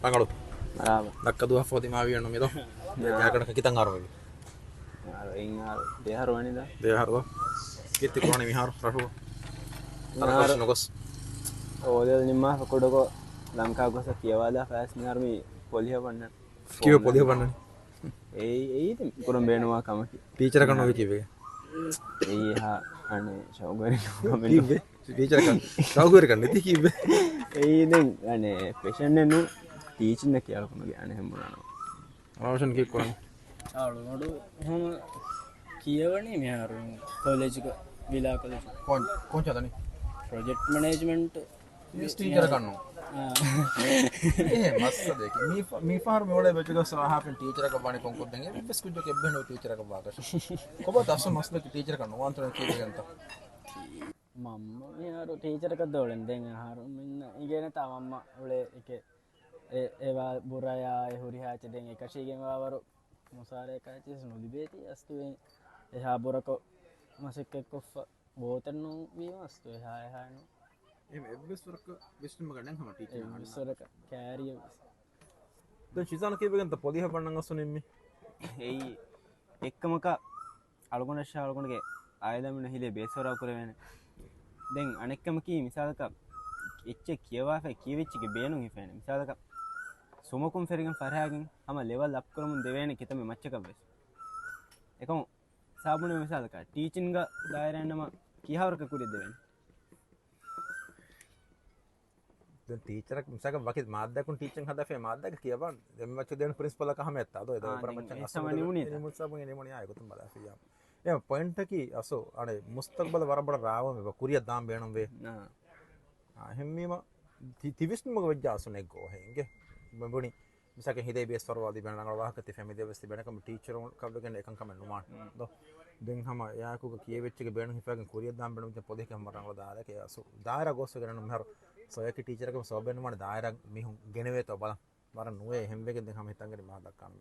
Pangalu. Maraba. Dakka dua fodi ma viano mi do. Ya kan kita ngaro. Ingar dehar wanida. De hardo. Kitti koroni mi har rahu. Ingar Tarkos nogos. odel nimma kodoko lanka gosa kiyawada fas ingar mi poliha banna. Kiwe podi banani. A පුරම් බේනවා කමකි Teacher kan no kiwe. ඒ හා අනේ ශෞගරි Kiwe. Teacher kan. Saugure kan niti kiwe. ඒ දැන් අනේ patient නෙනු teaching එක කියලා කොමගේ අනේ හැමෝනනවා Awashan ki korani. ආලුනඩු හම කියවනේ මෙහාරු කොලේජ්ක විලා college Kon chadani. Project management Teacher kan no. मस्त देखिए मी फार में ओले बच्चों का सलाह पे टीचर का पानी पंको देंगे बस कुछ जो के बहन टीचर का बात है को बात असो मस्त की टीचर का नो अंतर की जंता මම්ම මෙහාරු ටීචර් එකක් දවලෙන් දැන් ආහාරු මෙන්න ඉගෙන තමම්ම ඔලේ එකේ ඒවා බුරයා ඒ හුරිහාච දැන් එකශීගෙන් වවරු මුසාරේ කාචිස් නොදිබේති අස්තුවේ එහා බුරක මසෙක් එක්ක බෝතන්නු වීම අස්තු එහා එහානු एबेस वर्क बेस्ट में गडन हम टीचर විස්සරක කෑරිය तो चिजान के बेगन तो पोदी हपन्नंग सुनिन मी එයි එක්කමක අලුගොනශා අලුගොනගේ ආයදමින හිලේ බේසවරව කරවෙන දැන් අනෙක්කම කී මිසාලක එච්ච කියවාෆේ කීවිච්චගේ බේනුන් හිෆේන මිසාලක සුමකුම් ෆෙරිගන් ෆරහාගෙන් හම ලෙවල් අප් කරමුන් දෙවේන කිතම මච්චක වෙස් එකම සාබුනේ මිසාලක ටීචින් ග දායරන්නම කීහවරක කුරි දෙවෙන දැන් ටීචර් එක මිසක වකිත් මාද්දකුන් ටීචර් හදා මාද්දක කියවන් දැන් මච්ච දෙන ප්‍රින්සිපල් එක හැම ඇත්තා දෝ ඒක ප්‍රමච්චන් අසමනි උනේ ඒ මුස්සබන් එනේ මොනිය ආය ගොතම් බලා ෆියා ඒ පොයින්ට් එක අසෝ අනේ මුස්තක්බල වරබඩ රාව මේ කුරිය දාම් බේනම් වේ හැම්මීම තිවිස්න මග වජ්ජාසු නෙග්ගෝ හෙන්ගේ බඹුනි මිසක හිදේ බේස් ෆර්වාදි බේන නගල වාහකති ෆැමිලි දෙවස්ති බේනකම ටීචර් කවදගෙන එකන් කම නුමාන් දෝ දෙන් හම යාකුක කියෙවෙච්චක බේන හිෆාගෙන් කුරිය දාම් බේනම් පොදේ කම රංගල දාලා කේ අසෝ දායර ගොස්සගෙන මෙහර සොයක ටීචර් එකම සොබෙන්න මන දායර මිහුන් ගෙනවේ තෝ බලන් වර නුවේ හැම්බෙකෙන් දැන් හම හිතංගරි මහ දක්කන්න